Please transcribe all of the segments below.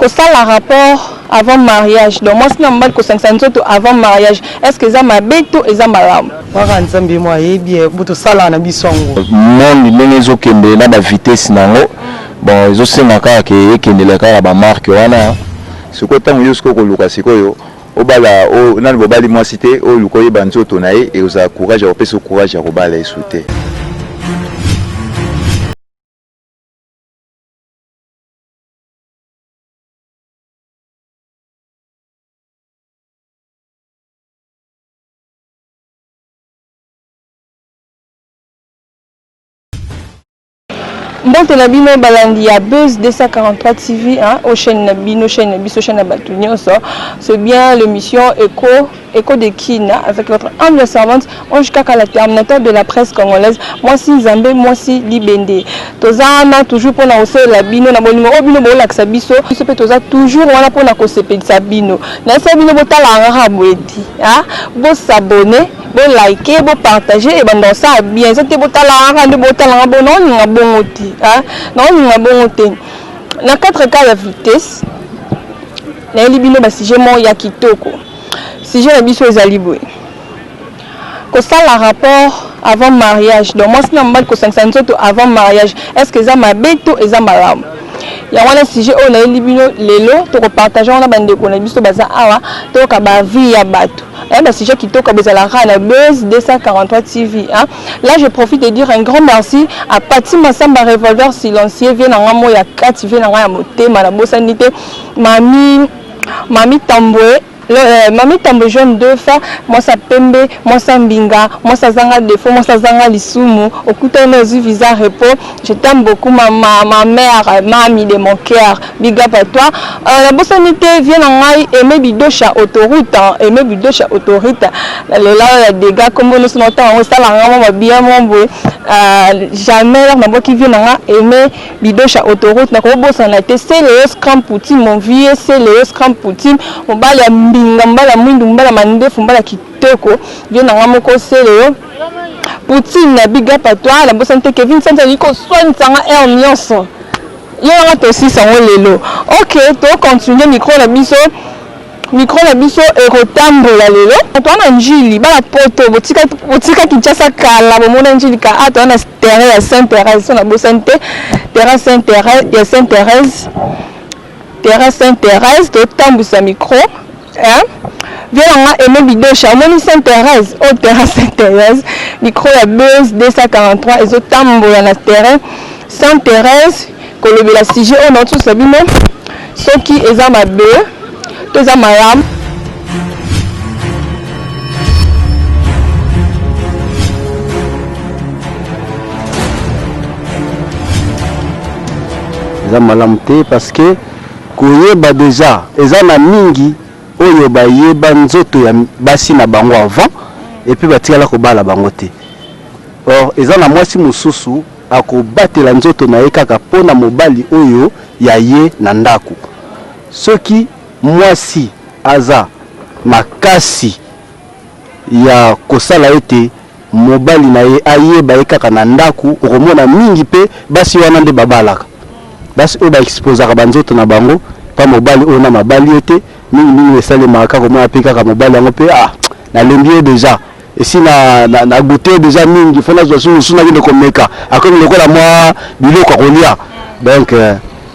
Ça la rapport avant mariage. Donc moi c'est normal que 500 avant mariage. Est-ce que ça m'a bête ou ça m'a lam? Moi bien buto sala na bisongo. Mon ndenge kende na ba vitesse nango. Bon ils sont naka ke kende la ka ba marque wana. Ce ko tango yosko ko luka sikoyo. Obala o nani bobali moi cité o lukoye banzoto nae et oza courage à opesa courage à robala et souter. Bon, tu as bien balandi à Buzz 243 TV, hein, au chaîne Nabino, chaîne Biso, chaîne Abatunio, c'est bien l'émission Écho de Kina, avec votre humble servante, Ange Kaka, la terminateur de la presse congolaise, moi si Zambé, moi si Libende. Tozana toujours pour la hausse la bino, na bonimo, bino bola que Biso, se peut toujours on a pour la cause de Sabino. Na Sabino bota la raboueti, hein, vous s'abonner. Bon liker, bon partager et ben dans ça bien. C'était bon talent, de bon talent, bon non, il y a bon outil, hein. Non, il y a bon outil. Dans 4 cas de vitesse, les libino bah si j'ai mon yakitoko, si j'ai la biso les aliboué. Que ça la rapport avant mariage. Donc moi c'est normal que 500 avant mariage. Est-ce que ça m'a bête ou ça m'a lam? Il y a un sujet où les libino les lots, tu repartages on a bandé qu'on a biso baza awa, tu ka vie ya bateau. Un sujet qui toque à la Buzz 243 TV. Hein. Là, je profite de dire un grand merci à Pati Massamba Revolver Silencieux. Vient dans un mot, il y a 4, vient dans un mot, la bossanité, Mami Tamboué. Mami Tambo jeune deux fois, moi ça pembe, moi ça mbinga, moi ça zanga défaut, moi ça zanga lisumu, au coup de nos visa repos, je t'aime beaucoup ma mère, mamie de mon cœur, big up à toi. La bossanité vient en aimer bidocha autoroute, aimer bidocha autoroute, là les dégâts comme nous sommes en ça la bien mon boy, jamais là ma qui vient en aimer bidocha autoroute, na ko bossanité c'est le scram poutim mon vieux, c'est le scram poutim, on va Mbala mwindu mbala mandefu mbala kitoko vient na ngamoko sele Poutine na big up à toi la bosante Kevin Santa liko soigne sanga nyonso yo nga to si sango lelo. OK, to continuer micro la biso et retambola lelo to na njili bala poto botika Kinshasa kala bomona njili ka ato na terrain ya Sainte-Thérèse na bosante terrain Sainte-Thérèse ya Sainte-Thérèse terrain Sainte-Thérèse to tambusa micro. Hein? Viens on aimer bidocha, on Sainte-Thérèse, au terrain Sainte-Thérèse, micro la Buzz 243 et autres tambour dans la terrain Sainte-Thérèse, que le la sujet on a tous abîmé, ceux qui est à ma bœuf, tous à ma âme. Ils ont malamté parce que koyeba déjà, ils ont na mingi. Oyo bayeba nzoto ya basi na bango avant et puis batikala ko bala bango te. Or eza na mwasi mususu akobatela nzoto na ye kaka pona mobali oyo ya ye na ndako. Soki mwasi aza makasi ya kosala ete mobali na ye ayeba ye kaka na ndako okomona mingi pe basi wana nde babalaka. Basi oyo ba exposaka banzoto na bango pa mobali oyo na mabali ete mingi esale maka comme apeka ka mobali yango pe na lembier déjà et si na goûter déjà mingi fona zo suna ki ko meka akomi lokola moi biloko kolia donc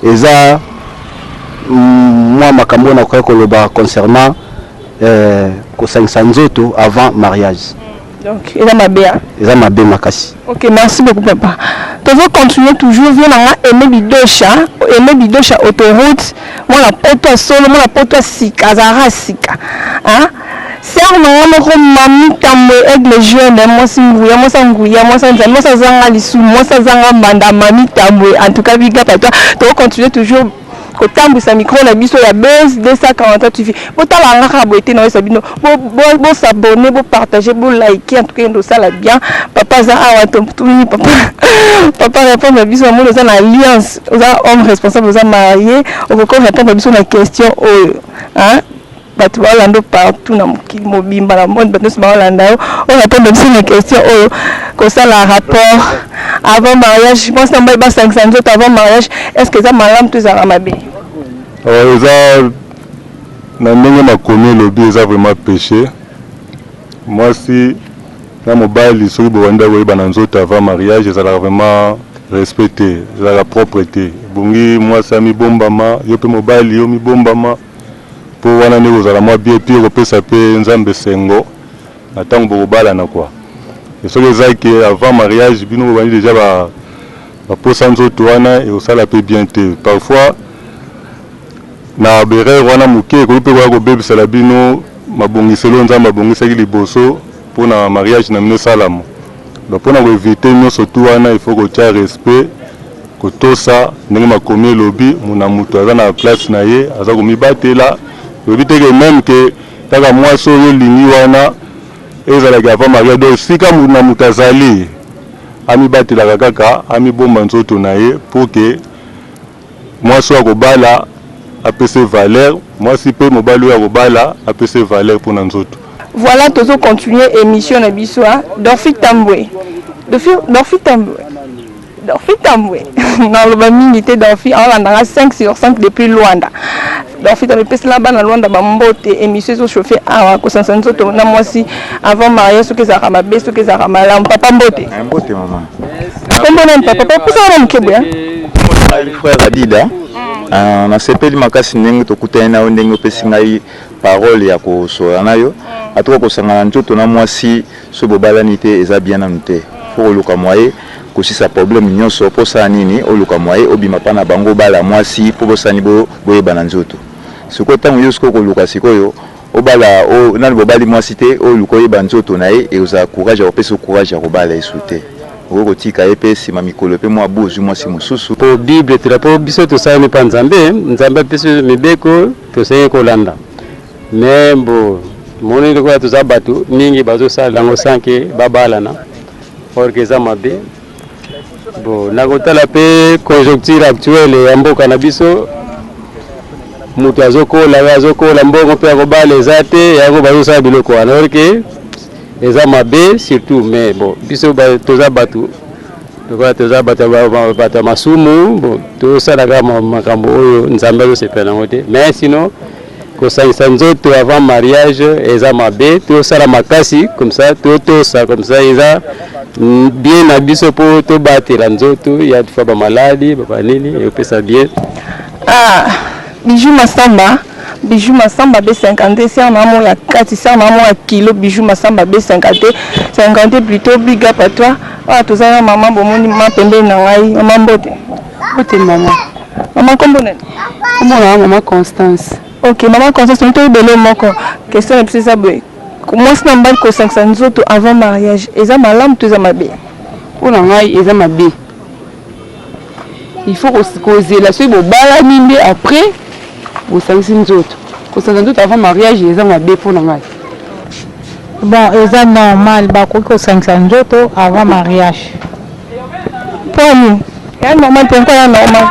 eza moi makambo na ko loba concernant ko 500 nzoto avant mariage. Donc eza mabé. Eza mabé makasi. OK, merci beaucoup papa. Tu veux continuer toujours vient na aimer bidocha autoroute. Moi la poto solo, moi la poto sika, azara sika. Hein? Serre non ko mami tamwe aigle jeune, moi singuya, moi sanguya, moi sanza, moi zanga lisu, moi zanga manda mami tamwe. En tout cas, big up à toi. Tu veux continuer toujours kotambu sa micro na biso ya Buzz 243 TV. Botala nga boité na sabino. Bo s'abonner, bo partager, bo liker en tout cas ça la bien. Papa za awa tomtuni papa. Papa répond à biso mo za na alliance, za homme responsable za marié, on peut répondre à biso na question hein. bato baolanda partout na mokili mobimba na monde bato nyonso baolanda yo oyo répondre biso na question oyo kosala rapport avant mariage mwasi na mobali basangisa nzoto avant mariage est ce que eza malamu to ezalaka mabe eza na ndenge makomi elobi eza vraiment péché mwasi na mobali soki bowanda koyeba na nzoto avant mariage ezalaka vraiment respecté ezalaka propre te bongi mwasi amibombama yo mpe mobali yo mibombama mpo wana nde kozala mwa bie pi kopesa mpe nzambe sengo na ntango bokobalana kwa soki ezaki avant mariage bino bobandi deja baposa nzoto wana ekosala mpe bien te parfois na berere wana moke ekoki mpe koya kobebisela bino mabongiselo nzambe abongisaki liboso mpona mariage na bino esalama donc mpona koevite nyonso tu wana il faut kotia respect kotosa ndenge makomi elobi mona moto aza na place na ye aza komibatela elobi teke meme ke kaka mwasi oyo olingi wana ezalaki avant mariage donc esika na moto azali amibatelaka kaka amibomba nzoto na ye mpo ke mwasi oyo akobala apese valeur mwasi mpe mobali oyo akobala apese valeur mpona nzoto. Voilà, tous continuer émission na biso Dorfi Tambwe. Dorfi Tambwe. Dans le minute Dorfi on a 5 sur 5 depuis Luanda. Dorfi Tambwe pèse là-bas na Luanda ba mbote émission so chauffé ko sansanzo to na mwasi avant mariage so ke za kama beso ke za kama la papa mbote. Mbote maman. Comment on papa pour ça on kebya. Frère Adida. Na sepeli makasi ndenge tokutana na ndenge opesi ngai parole ya kosola nayo atoka kosangana nzoto na mwasi so bobalani te eza bien na nte fo luka moye kosisa problème nyonso posa nini oluka moye obima pana bango bala mwasi po bosani boyeba na nzoto siko tango yosko koluka sikoyo obala o nani bobali mwasi te oluka yeba nzoto na ye eoza courage opesa courage ya kobala esute oko tika epesi mamikolo pe mwa bozu mwasi mususu po bible trapo biso to sa ni pa nzambe peso mibeko to se ko landa nembo moni ko to za batu mingi bazo sa lango sanke babalana orkeza mabe bo nakotala pe conjoncture actuelle ya mboka na biso mutu azokola mbongo pe akobala ezate yako bazo sa biloko wana orke eza mabe surtout mais bon biso toza batu toza batu masumu bon to sala makambo oyo nzambe zo sepela ngote mais sinon kosangisa nzoto avant mariage eza mabe to sala makasi comme ça to ça comme ça eza bien na biso po to batela nzoto ya fa ba maladi ba nini et ça bien Bijou Massamba B50 si on a mon ya 4 si on a mon kilo Bijou Massamba B50 plutôt big up à toi tous ça maman bomoni ma pembe na ngai maman bote maman comment maman Constance. OK maman Constance on te belé moko question est ça boy comment ça n'a pas que 500 autres avant mariage eza malam tous za mabe ona ngai eza mabe il faut causer la suite bala nimbe après au sangisi nzoto ko sanzoto avant mariage eza mabe pour ngai bon eza normal ba ko sangisa nzoto avant mariage pour nous ya normal pourquoi ya normal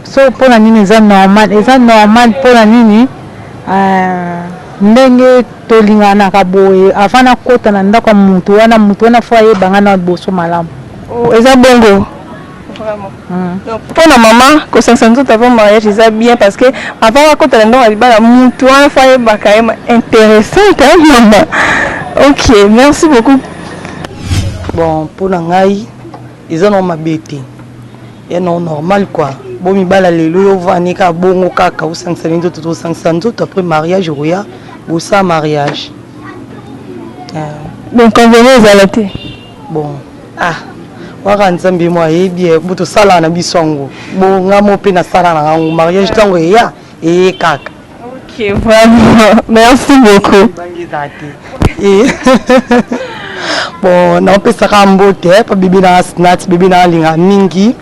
so pour la nini eza normal pour la nini ndenge tolingana ka boye avant na kota na ndako mutu wana foyer banga na boso malamu eza bongo vraiment. Donc pour la maman, que 500 autres avant mariage, c'est bien parce que avant la côte de la moutoua, foyer quand intéressant hein, maman. OK, merci beaucoup. Bon pour la ngai, ils ont ma bête. Et non normal quoi. Bon mi bala lelo yo vani ka bongo kaka ou 500 autres 500 autres après mariage roya ou ça mariage. Donc on venait à la thé. Bon waka nzambe mwa yebie buto sala na bisongo bo ngamo pe na sala na mariage tango ya kaka. OK, vraiment. Merci beaucoup. Bon na pesa ka mbote pa bibi na snacks bibi na linga mingi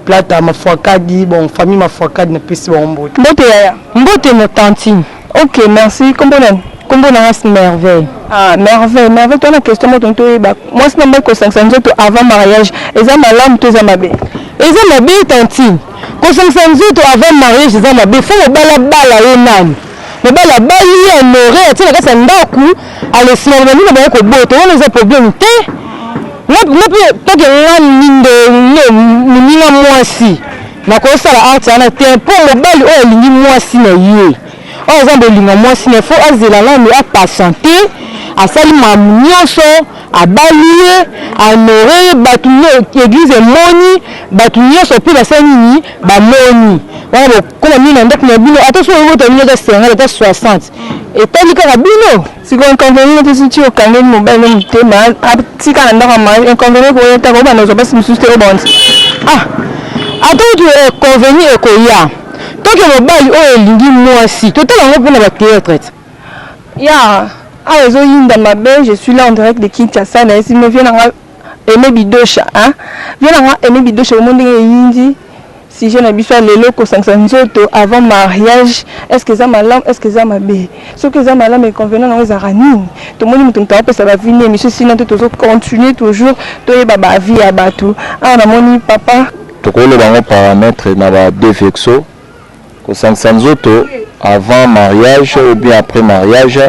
plata mafuakadi bon famille mafuakadi na pesi wa mbote. Mbote na tantine. OK, merci. Comment on a merveille. Merveille. Toi, la question, moi, c'est normal que 500 autres avant mariage. Et ça, ma lame, tout ça, ma bé. Et ça, ma bé, tantine. Que 500 autres avant mariage, ça, ma bé. Faut le bala, mobali abali honoré atina kati ya ndako alesima bamina bango kobota wana eza problème te ngape toke nga moninga mwasi nakosala arte wana te mpo mobali oyo alingi mwasi na ye oyo aza bolinga mwasi na fo azela nanu apatiente asali mamu nyonso abali ye honore bato église emoni bato nyonso mpe basali nini bamoni wana bokoma mini na ndako na bino ata soki obota bino ata 50 ata 60 etali kaka bino sikoyo inconvénient te soki okangeli mobali no motema atika na ndako ya mari inconvénient koyotaka obana ozwa basi mosusu te obandi ata otu convenir ekoya toke mobali oyo elingi mwasi totala yango mpona batheatre ya awa ezoyinda mabe je suis là en direct de Kinshasa na esi me vie nanga Aimé Bidosha vie nanga Aimé Bidosha omo ndenge eyindi sujet na biso ya lelo kosangisa nzoto avant mariage est-ce que eza malamu est-ce que eza mabe soki eza malamu inconvénient nango ezalaka nini tomoni moto moto apesa bavie na émission sina te tozocontinue toujours toyeba bavie ya bato awa namoni papa tokoloba bango paramètre na ba defexo kosangisa nzoto avant mariage ou bien après mariage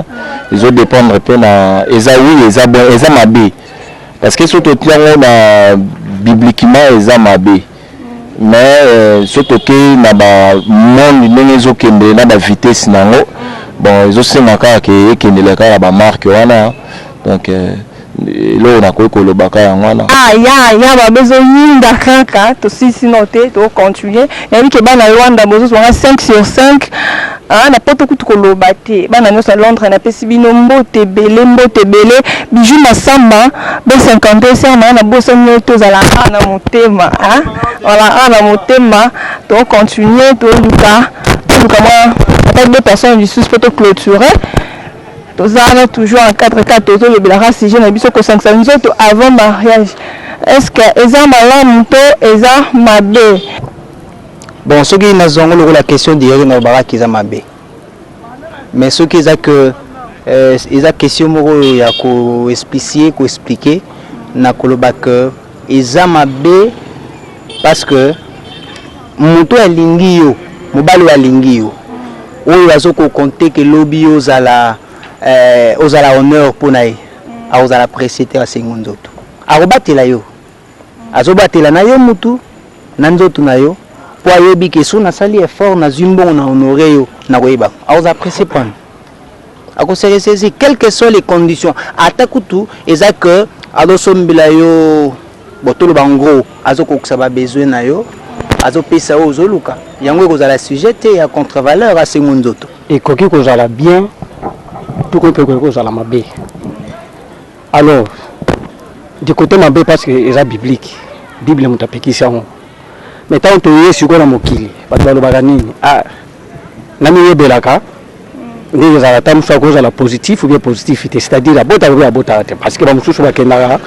ils ont dépendre pe na eza oui eza bon eza mabe parce que surtout tiango na bibliquement eza mabe mais surtout que na ba monde ndenge ezokende na ba vitesse nango bon ezosenga kaka ke ekendele kaka ba marque wana donc lo na koyi kolobaka yango wana ya babezoyinda kaka tosisino te tokontinue yabi ke bana Rwanda bozozwanga 5 sur 5 na poto kutu koloba te bana nyonso ya Londres napesi bino mbote ebele bijou masamba be 50 na bosani tozala na motema voilà na motema tokontinue toluka mwa peut-être 2 personnes du sus poto clôturer tozana toujours en 4 tozo le belara sujet na biso kosangisa nzoto avant mariage est-ce que eza malamu to eza mabe bon soki nazongo lokola question direct na baraki eza mabe mais soki eza que eza question moko ya ko expliquer na koloba que eza mabe parce que moto alingi yo mobali alingi yo oyo azoko compter que lobby ozala honneur pour nae ozala précéder à secondoto arobatela yo azobatela na yo mutu na nzoto na yo po ayebi ke so nasali effort na zimbo na honorer yo na koyeba oza apprécier pan akoseresi quelles que soient les conditions atakutu eza que azosombela yo botolo bango azokokisa ba besoin na yo azopesa yo ozoluka yango ekozala sujet te ya contre-valeur à secondoto ekoki kozala bien tout comme peut kozala mabe alors du côté mabe parce que eza biblique bible mutapikisa yango mais tant que yesu ko na mokili bato balobaka nini nami yebelaka ndenge ezala ta mosusu akozala positif ou bien positivité c'est-à-dire abota ou bien abota te parce que bamosusu bakendaka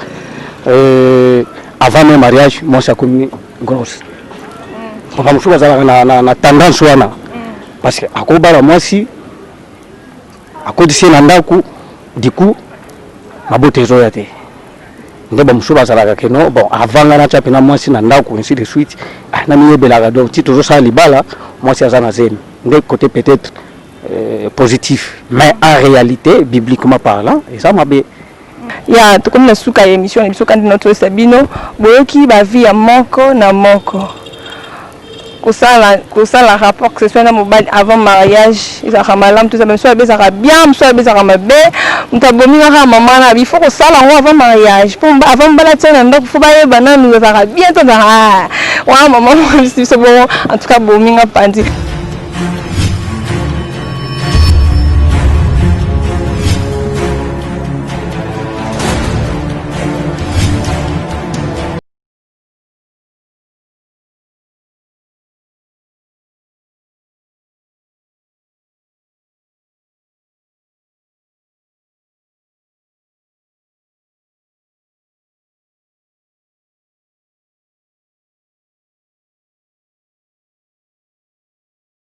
avant même mariage mwasi akomi grosse bamosusu bazalaka na tendance wana parce que akobala mwasi akodisi na ndako du coup mabota ezoya te nde bamosusu bazalaka keno bon avant nga natya pena mwasi na ndako ainsi de suite namiyebelaka donc ti tozosala libala mwasi aza na zemi nde côté peut-être positif mais en réalité bibliquement parlant eza mabe ya tokomi na suka ya émission na biso kandi na toyesa bino boyoki bavie ya moko na moko kosala rapport que ce soit na mobali avant mariage ezalaka malamu toza mosu abezaka bien mosu abezaka mabe moto abomingaka mama na bifo kosala yango avant mariage mpo avant mobali atia na ndako fo bayeba nanu ezalaka bien tozaka wana mama biso bongo en tout cas bominga pandi